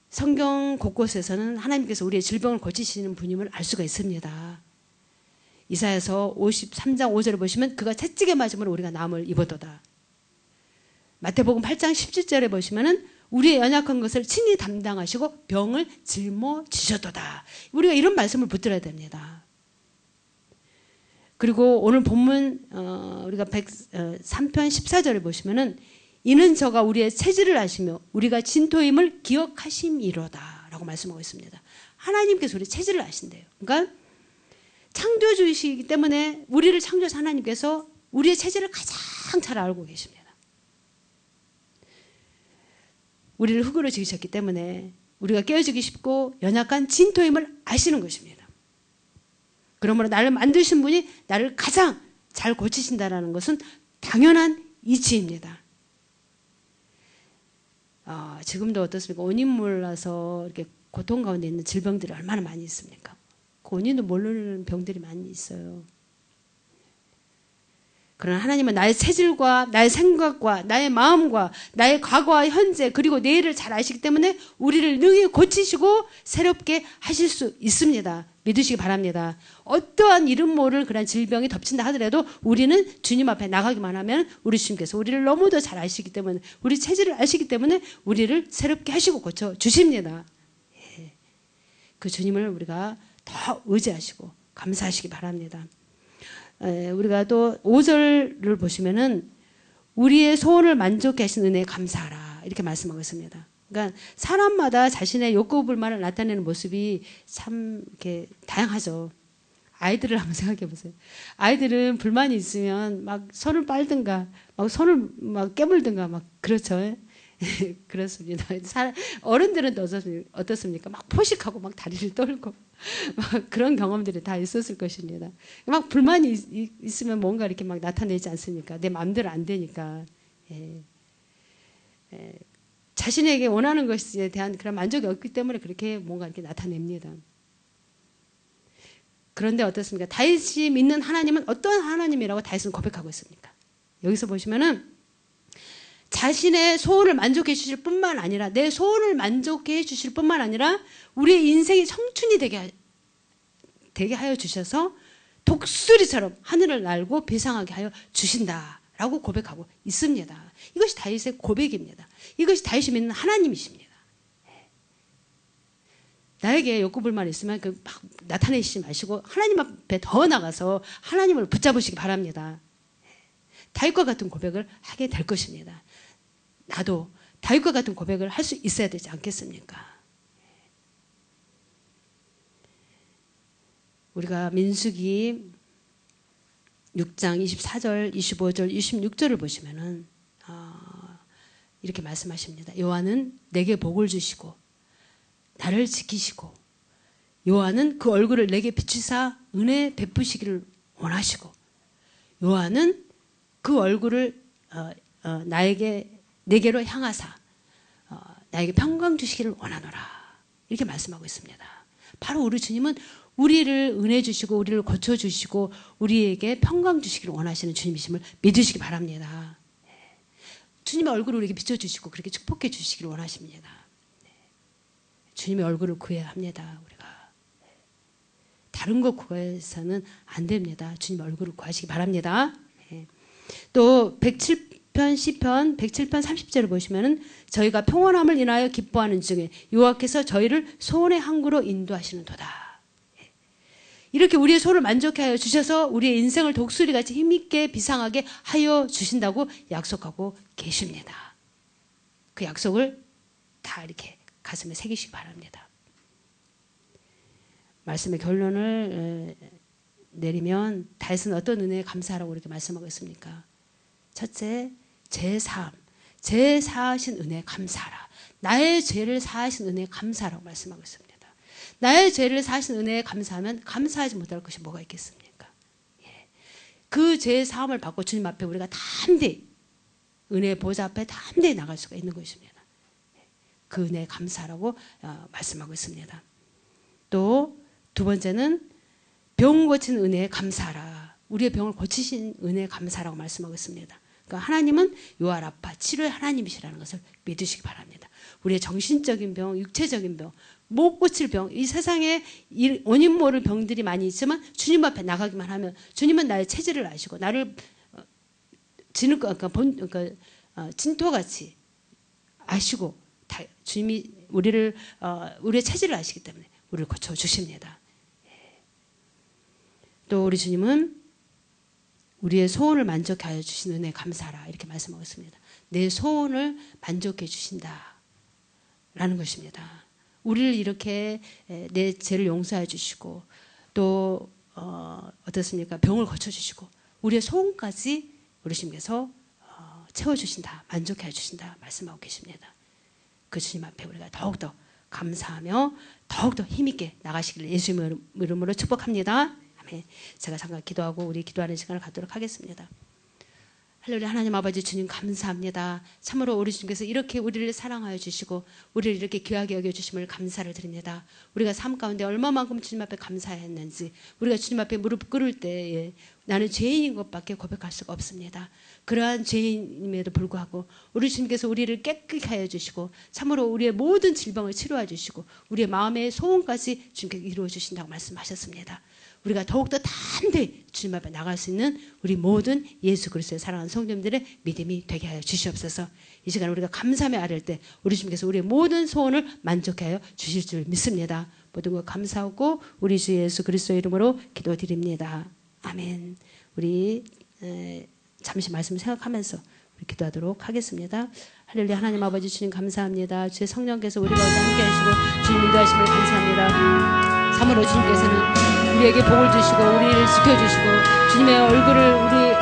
성경 곳곳에서는 하나님께서 우리의 질병을 고치시는 분임을 알 수가 있습니다. 이사야서 53장 5절을 보시면 그가 채찍에 맞음으로 우리가 남을 입었도다. 마태복음 8장 17절에 보시면은 우리의 연약한 것을 친히 담당하시고 병을 짊어지셨도다. 우리가 이런 말씀을 붙들어야 됩니다. 그리고 오늘 본문 우리가 103편 14절에 보시면은 이는 저가 우리의 체질을 아시며 우리가 진토임을 기억하심이로다 라고 말씀하고 있습니다. 하나님께서 우리 체질을 아신대요. 그러니까 창조주이시기 때문에 우리를 창조하신 하나님께서 우리의 체질을 가장 잘 알고 계십니다. 우리를 흙으로 지으셨기 때문에 우리가 깨어지기 쉽고 연약한 진토임을 아시는 것입니다. 그러므로 나를 만드신 분이 나를 가장 잘 고치신다는 것은 당연한 이치입니다. 지금도 어떻습니까? 원인 몰라서 이렇게 고통 가운데 있는 질병들이 얼마나 많이 있습니까? 그 원인도 모르는 병들이 많이 있어요. 그러나 하나님은 나의 체질과 나의 생각과 나의 마음과 나의 과거와 현재 그리고 내일을 잘 아시기 때문에 우리를 능히 고치시고 새롭게 하실 수 있습니다. 믿으시기 바랍니다. 어떠한 이름 모를 그런 질병이 덮친다 하더라도 우리는 주님 앞에 나가기만 하면 우리 주님께서 우리를 너무도 잘 아시기 때문에 우리 체질을 아시기 때문에 우리를 새롭게 하시고 고쳐주십니다. 그 주님을 우리가 더 의지하시고 감사하시기 바랍니다. 우리가 또 5절을 보시면은 우리의 소원을 만족해 하신 은혜에 감사하라 이렇게 말씀하고 있습니다. 그러니까 사람마다 자신의 욕구 불만을 나타내는 모습이 참 이렇게 다양하죠. 아이들을 한번 생각해 보세요. 아이들은 불만이 있으면 막 손을 빨든가 막 손을 막 깨물든가 막 그렇죠. 그렇습니다. 어른들은 또 어떻습니까? 막 포식하고 막 다리를 떨고 막 그런 경험들이 다 있었을 것입니다. 막 불만이 있으면 뭔가 이렇게 막 나타내지 않습니까? 내 마음대로 안 되니까. 자신에게 원하는 것에 대한 그런 만족이 없기 때문에 그렇게 뭔가 이렇게 나타냅니다. 그런데 어떻습니까? 다윗이 믿는 하나님은 어떤 하나님이라고 다윗은 고백하고 있습니까? 여기서 보시면은 자신의 소원을 만족해 주실 뿐만 아니라 내 소원을 만족해 주실 뿐만 아니라 우리의 인생이 청춘이 되게 하여 주셔서 독수리처럼 하늘을 날고 비상하게 하여 주신다라고 고백하고 있습니다. 이것이 다윗의 고백입니다. 이것이 다윗이 믿는 하나님이십니다. 나에게 욕구불만 있으면 그 막 나타내시지 마시고 하나님 앞에 더 나가서 하나님을 붙잡으시기 바랍니다. 다윗과 같은 고백을 하게 될 것입니다. 나도 다윗과 같은 고백을 할 수 있어야 되지 않겠습니까? 우리가 민수기 6장 24절, 25절, 26절을 보시면은 이렇게 말씀하십니다. 여호와는 내게 복을 주시고 나를 지키시고 여호와는 그 얼굴을 내게 비추사 은혜 베푸시기를 원하시고 여호와는 그 얼굴을 내게로 향하사 나에게 평강 주시기를 원하노라 이렇게 말씀하고 있습니다. 바로 우리 주님은 우리를 은혜 주시고 우리를 고쳐주시고 우리에게 평강 주시기를 원하시는 주님이심을 믿으시기 바랍니다. 주님의 얼굴을 우리에게 비춰주시고 그렇게 축복해 주시기를 원하십니다. 주님의 얼굴을 구해야 합니다. 우리가 다른 것 구해서는 안 됩니다. 주님의 얼굴을 구하시기 바랍니다. 또 107편 시편 107편 30절을 보시면은 저희가 평온함을 인하여 기뻐하는 중에 여호와께서 저희를 소원의 항구로 인도하시는도다. 이렇게 우리의 소를 만족해 하여 주셔서 우리의 인생을 독수리같이 힘있게 비상하게 하여 주신다고 약속하고 계십니다. 그 약속을 다 이렇게 가슴에 새기시기 바랍니다. 말씀의 결론을 내리면 다윗은 어떤 은혜에 감사하라고 이렇게 말씀하고 있습니까? 첫째, 제 사하신 은혜에 감사하라. 나의 죄를 사하신 은혜에 감사하라고 말씀하고 있습니다. 나의 죄를 사하신 은혜에 감사하면 감사하지 못할 것이 뭐가 있겠습니까? 그 죄의 사함을 받고 주님 앞에 우리가 담대히 은혜의 보좌 앞에 담대히 나갈 수가 있는 것입니다. 그 은혜에 감사하라고 말씀하고 있습니다. 또 두 번째는 병 고친 은혜에 감사하라. 우리의 병을 고치신 은혜에 감사하라고 말씀하고 있습니다. 그러니까 하나님은 요할 아파 치료의 하나님이시라는 것을 믿으시기 바랍니다. 우리의 정신적인 병, 육체적인 병 못 고칠 병, 이 세상에 원인 모를 병들이 많이 있지만 주님 앞에 나가기만 하면 주님은 나의 체질을 아시고 나를 진토같이 아시고 주님이 우리의 체질을 아시기 때문에 우리를 고쳐주십니다. 또 우리 주님은 우리의 소원을 만족해 하여 주신 은혜에 감사하라 이렇게 말씀하고 있습니다. 내 소원을 만족해 주신다 라는 것입니다. 우리를 이렇게 내 죄를 용서해 주시고 또 어떻습니까? 병을 고쳐주시고 우리의 소원까지 우리 주님께서 채워주신다, 만족해 주신다 말씀하고 계십니다. 그 주님 앞에 우리가 더욱더 감사하며 더욱더 힘있게 나가시기를 예수님의 이름으로 축복합니다. 아멘. 제가 잠깐 기도하고 우리 기도하는 시간을 갖도록 하겠습니다. 할렐루야. 하나님 아버지 주님 감사합니다. 참으로 우리 주님께서 이렇게 우리를 사랑하여 주시고 우리를 이렇게 귀하게 여겨주심을 감사를 드립니다. 우리가 삶 가운데 얼마만큼 주님 앞에 감사했는지 우리가 주님 앞에 무릎 꿇을 때에 나는 죄인인 것밖에 고백할 수가 없습니다. 그러한 죄인임에도 불구하고 우리 주님께서 우리를 깨끗게 하여 주시고 참으로 우리의 모든 질병을 치료해 주시고 우리의 마음의 소원까지 주님께서 이루어 주신다고 말씀하셨습니다. 우리가 더욱더 담대히 주님 앞에 나갈 수 있는 우리 모든 예수 그리스도의 사랑하는 성도님들의 믿음이 되게 하여 주시옵소서. 이 시간 우리가 감사하며 아뢰 때 우리 주님께서 우리의 모든 소원을 만족해 하여 주실 줄 믿습니다. 모든 것 감사하고 우리 주 예수 그리스도의 이름으로 기도드립니다. 아멘. 우리 잠시 말씀을 생각하면서 우리 기도하도록 하겠습니다. 할렐루야. 하나님 아버지 주님 감사합니다. 주의 성령께서 우리가 함께 하시고 주님 인도하심을 감사합니다. 참으로 주님께서는 우리에게 복을 주시고 우리를 지켜주시고 주님의 우리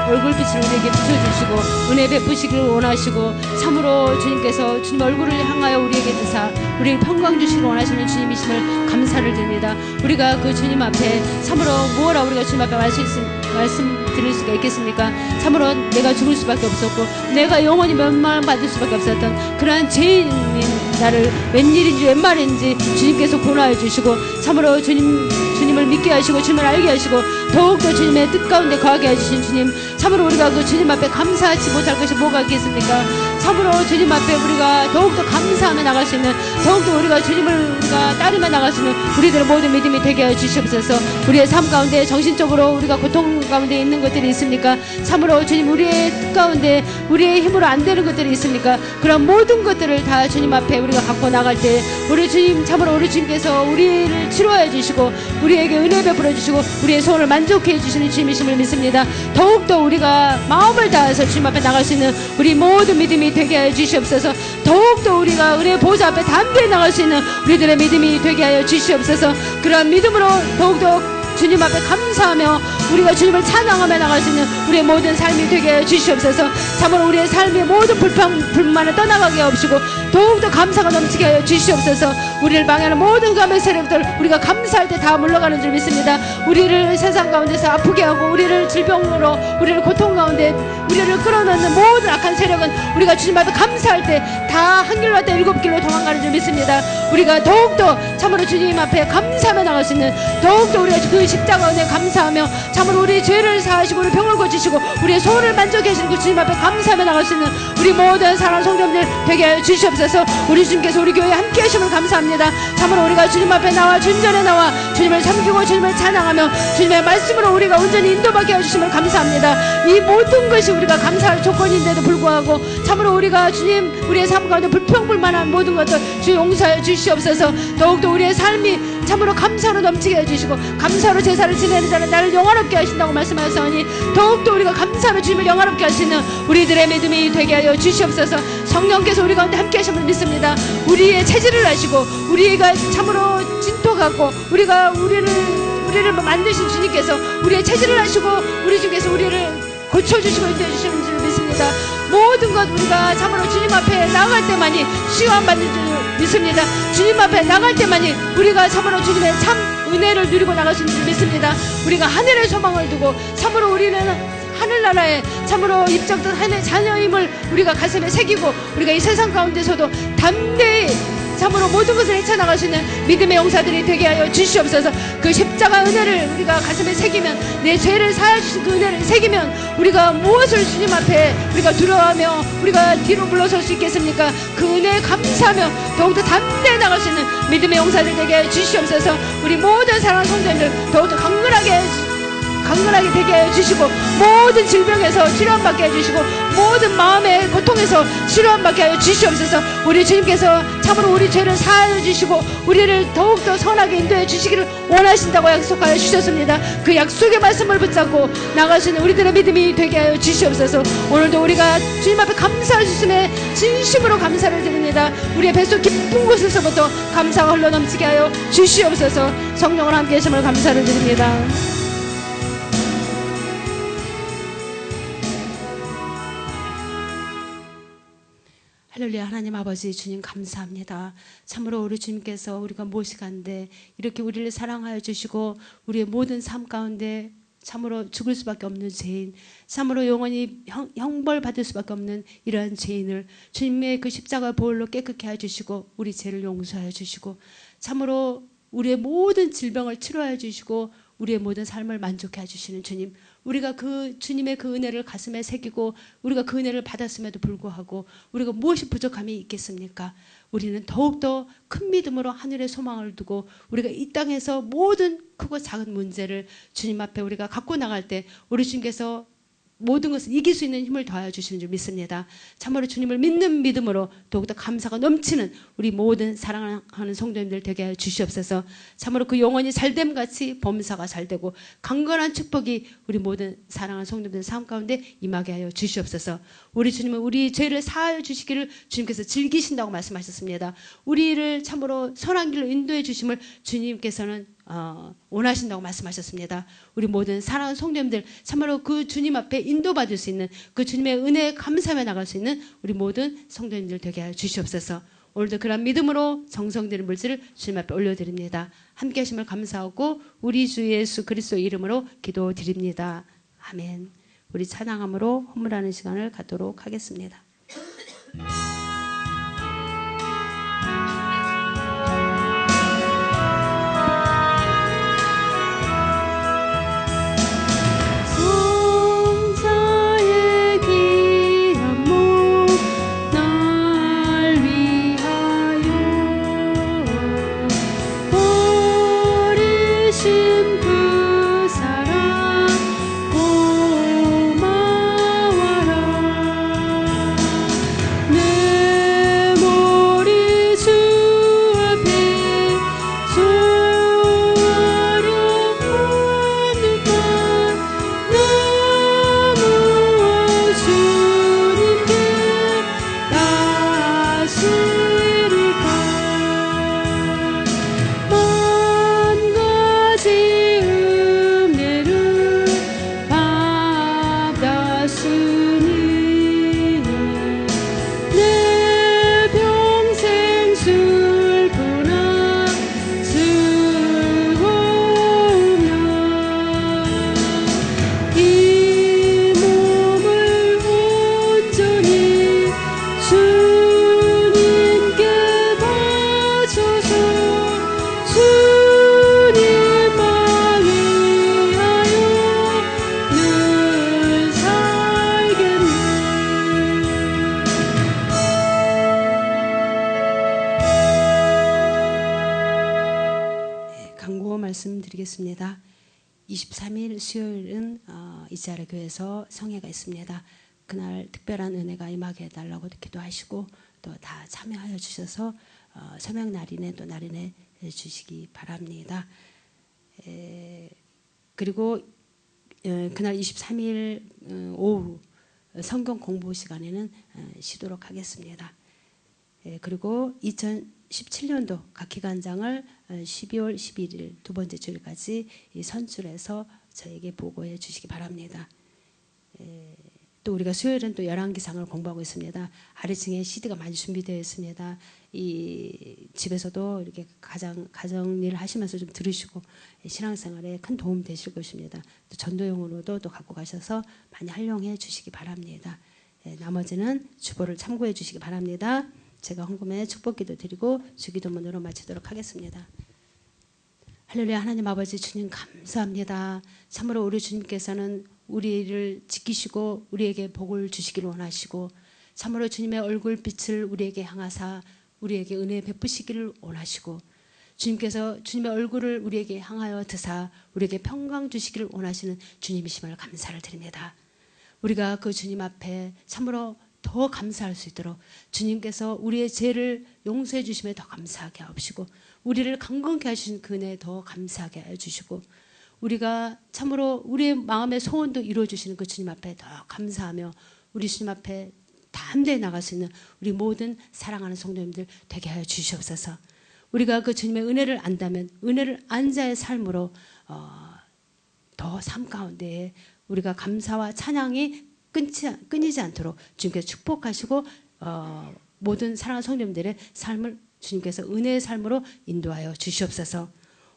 얼굴빛을 우리에게 비춰주시고 은혜 베푸시기를 원하시고 참으로 주님께서 주님 얼굴을 향하여 우리에게 드사 우리를 평강 주시기를 원하시는 주님이심을 감사를 드립니다. 우리가 그 주님 앞에 참으로 무엇라 우리가 주님 앞에 말씀 드릴 수가 있겠습니까? 참으로 내가 죽을 수밖에 없었고 내가 영원히 멸망받을 수밖에 없었던 그러한 죄인인 나를 웬일인지 웬말인지 주님께서 고나해 주시고 참으로 주님을 믿게 하시고 주님을 알게 하시고 더욱더 주님의 뜻 가운데 거하게 해주신 주님, 참으로 우리가 그 주님 앞에 감사하지 못할 것이 뭐가 있겠습니까? 참으로 주님 앞에 우리가 더욱더 감사하며 나갈 수 있는, 더욱더 우리가 주님을 우리가 따르며 나갈 수 있는 우리들의 모든 믿음이 되게 하여 주시옵소서. 우리의 삶 가운데 정신적으로 우리가 고통 가운데 있는 것들이 있습니까? 참으로 주님, 우리의 뜻 가운데 우리의 힘으로 안 되는 것들이 있습니까? 그런 모든 것들을 다 주님 앞에 우리가 갖고 나갈 때 우리 주님, 참으로 우리 주님께서 우리를 치료해 주시고 우리에게 은혜 베풀어 주시고 우리의 소원을 만족해 주시는 주님이심을 믿습니다. 더욱더 우리가 마음을 다해서 주님 앞에 나갈 수 있는 우리 모든 믿음이 되게 하여 주시옵소서. 더욱더 우리가 은혜 보좌 앞에 담대히 나갈 수 있는 우리들의 믿음이 되게 하여 주시옵소서. 그러한 믿음으로 더욱더 주님 앞에 감사하며 우리가 주님을 찬양하며 나갈 수 있는 우리의 모든 삶이 되게 하여 주시옵소서. 참으로 우리의 삶의 모든 불만을 떠나가게 하옵시고 더욱더 감사가 넘치게 하여 주시옵소서. 우리를 방해하는 모든 감의 세력들 우리가 감사할 때 다 물러가는 줄 믿습니다. 우리를 세상 가운데서 아프게 하고 우리를 질병으로 우리를 고통 가운데 우리를 끌어넣는 모든 악한 세력은 우리가 주님 앞에 감사할 때 다 한 길로 왔다 일곱 길로 도망가는 줄 믿습니다. 우리가 더욱더 참으로 주님 앞에 감사하며 나갈 수 있는, 더욱더 우리가 그 십자가 은혜 감사하며 참으로 우리 죄를 사하시고 우리 병을 고치시고 우리의 소원을 만족해 주시는 그 주님 앞에 감사하며 나갈 수 있는 우리 모든 사랑하는 성도님들 되게 하여 주시옵소서. 우리 주님께서 우리 교회에 함께 하심을 감사합니다. 참으로 우리가 주님 앞에 나와 주전에 나와 주님을 섬기고 주님을 찬양하며 주님의 말씀으로 우리가 온전히 인도받게 해주심을 감사합니다. 이 모든 것이 우리가 감사할 조건인데도 불구하고 참으로 우리가 주님 우리의 삶 가운데 불평불만한 모든 것들 주 용서해 주시옵소서. 더욱더 우리의 삶이 참으로 감사로 넘치게 해주시고 감사로 제사를 지내는 자는 나를 영화롭게 하신다고 말씀하셨으니 더욱더 우리가 감사로 주님을 영화롭게 하시는 우리들의 믿음이 되게 하여 주시옵소서. 성령께서 우리 가운데 함께 하심을 믿습니다. 우리의 체질을 아시고 우리가 참으로 진토 같고 우리를 만드신 주님께서 우리의 체질을 아시고 우리 주님께서 우리를 고쳐주시고 인도해주시는 줄 믿습니다. 모든 것 우리가 참으로 주님 앞에 나갈 때만이 시험받는 줄 믿습니다. 주님 앞에 나갈 때만이 우리가 참으로 주님의 참 은혜를 누리고 나갈 수 있는 줄 믿습니다. 우리가 하늘의 소망을 두고 참으로 우리는 하늘나라에 참으로 입장된 하나님의 자녀임을 우리가 가슴에 새기고 우리가 이 세상 가운데서도 담대히 참으로 모든 것을 헤쳐나갈 수 있는 믿음의 용사들이 되게 하여 주시옵소서. 그 십자가 은혜를 우리가 가슴에 새기면, 내 죄를 사하여 주신 그 은혜를 새기면 우리가 무엇을 주님 앞에 우리가 두려워하며 우리가 뒤로 물러설 수 있겠습니까? 그 은혜에 감사하며 더욱더 담대히 나갈 수 있는 믿음의 용사들 되게 하여 주시옵소서. 우리 모든 사랑하는 성도님들 더욱더 강건하게 되게 해주시고, 모든 질병에서 치료받게 해주시고, 모든 마음의 고통에서 치료받게 하여 주시옵소서. 우리 주님께서 참으로 우리 죄를 사하여 주시고 우리를 더욱더 선하게 인도해 주시기를 원하신다고 약속하여 주셨습니다. 그 약속의 말씀을 붙잡고 나가시는 우리들의 믿음이 되게 하여 주시옵소서. 오늘도 우리가 주님 앞에 감사할 수 있음에 진심으로 감사를 드립니다. 우리의 뱃속 깊은 곳에서부터 감사가 흘러넘치게 하여 주시옵소서. 성령을 함께 하심을 감사를 드립니다. 할렐루야. 하나님 아버지 주님 감사합니다. 참으로 우리 주님께서 우리가 무엇이간데 이렇게 우리를 사랑하여 주시고 우리의 모든 삶 가운데 참으로 죽을 수밖에 없는 죄인, 참으로 영원히 형벌 받을 수밖에 없는 이러한 죄인을 주님의 그 십자가 보혈로 깨끗게 해주시고 우리 죄를 용서하여 주시고 참으로 우리의 모든 질병을 치료하여 주시고 우리의 모든 삶을 만족해 주시는 주님, 우리가 그 주님의 그 은혜를 가슴에 새기고 우리가 그 은혜를 받았음에도 불구하고 우리가 무엇이 부족함이 있겠습니까? 우리는 더욱더 큰 믿음으로 하늘의 소망을 두고 우리가 이 땅에서 모든 크고 작은 문제를 주님 앞에 우리가 갖고 나갈 때 우리 주님께서 모든 것을 이길 수 있는 힘을 더하여 주시는 줄 믿습니다. 참으로 주님을 믿는 믿음으로 더욱더 감사가 넘치는 우리 모든 사랑하는 성도님들 되게 하여 주시옵소서. 참으로 그 영혼이 잘됨 같이 범사가 잘되고 강건한 축복이 우리 모든 사랑하는 성도님들 삶 가운데 임하게 하여 주시옵소서. 우리 주님은 우리 죄를 사하여 주시기를 주님께서 즐기신다고 말씀하셨습니다. 우리를 참으로 선한 길로 인도해 주심을 주님께서는 원하신다고 말씀하셨습니다. 우리 모든 사랑하는 성도님들 참으로 그 주님 앞에 인도받을 수 있는 그 주님의 은혜에 감사하며 나갈 수 있는 우리 모든 성도님들 되게 하여 주시옵소서. 오늘도 그런 믿음으로 정성드린 물질을 주님 앞에 올려드립니다. 함께 하심을 감사하고 우리 주 예수 그리스도의 이름으로 기도드립니다. 아멘. 우리 찬양함으로 헌물하는 시간을 갖도록 하겠습니다. 말씀드리겠습니다. 23일 수요일은 이스라엘 교회에서 성회가 있습니다. 그날 특별한 은혜가 임하게 해달라고 기도하시고 또 다 참여하여 주셔서 서명 날인에 또 날인해 주시기 바랍니다. 그리고 그날 23일 오후 성경 공부 시간에는 쉬도록 하겠습니다. 그리고 2017년도 각 기관장을 12월 11일 두 번째 주일까지 선출해서 저에게 보고해 주시기 바랍니다. 또 우리가 수요일은 또 열왕기상을 공부하고 있습니다. 아래층에 CD가 많이 준비되어 있습니다. 이 집에서도 이렇게 가정일 하시면서 좀 들으시고 신앙생활에 큰 도움 되실 것입니다. 또 전도용으로도 또 갖고 가셔서 많이 활용해 주시기 바랍니다. 나머지는 주보를 참고해 주시기 바랍니다. 제가 헌금에 축복기도 드리고 주기도문으로 마치도록 하겠습니다. 할렐루야. 하나님 아버지 주님 감사합니다. 참으로 우리 주님께서는 우리를 지키시고 우리에게 복을 주시기를 원하시고 참으로 주님의 얼굴빛을 우리에게 향하사 우리에게 은혜 베푸시기를 원하시고 주님께서 주님의 얼굴을 우리에게 향하여 드사 우리에게 평강 주시기를 원하시는 주님이심을 감사를 드립니다. 우리가 그 주님 앞에 참으로 더 감사할 수 있도록 주님께서 우리의 죄를 용서해 주심에 더 감사하게 하옵시고 우리를 강건케 하신 그 은혜에 더 감사하게 해주시고 우리가 참으로 우리의 마음의 소원도 이루어주시는 그 주님 앞에 더 감사하며 우리 주님 앞에 담대히 나갈 수 있는 우리 모든 사랑하는 성도님들 되게 하여 주시옵소서. 우리가 그 주님의 은혜를 안다면 은혜를 안 자의 삶으로 더 삶 가운데에 우리가 감사와 찬양이 끊이지 않도록 주님께서 축복하시고 모든 사랑하는 성도님들의 삶을 주님께서 은혜의 삶으로 인도하여 주시옵소서.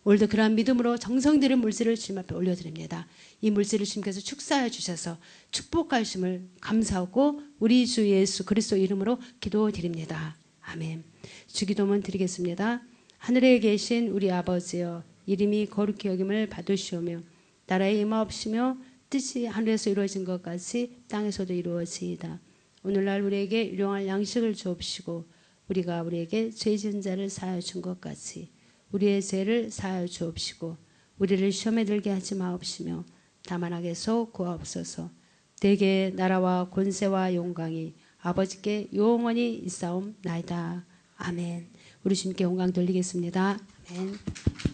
오늘도 그러한 믿음으로 정성들의 물질을 주님 앞에 올려드립니다. 이 물질을 주님께서 축사해 주셔서 축복하심을 감사하고 우리 주 예수 그리스도 이름으로 기도드립니다. 아멘. 주기도문 드리겠습니다. 하늘에 계신 우리 아버지여 이름이 거룩히 여김을 받으시오며 나라의 임하옵시며 뜻이 하늘에서 이루어진 것 같이 땅에서도 이루어지이다. 오늘날 우리에게 일용할 양식을 주옵시고 우리가 우리에게 죄 지은 자를 사하여 준 것 같이 우리의 죄를 사하여 주옵시고 우리를 시험에 들게 하지 마옵시며 다만 악에서 구하옵소서. 대개 나라와 권세와 영광이 아버지께 영원히 있사옵나이다. 아멘. 우리 주님께 영광 돌리겠습니다. 아멘.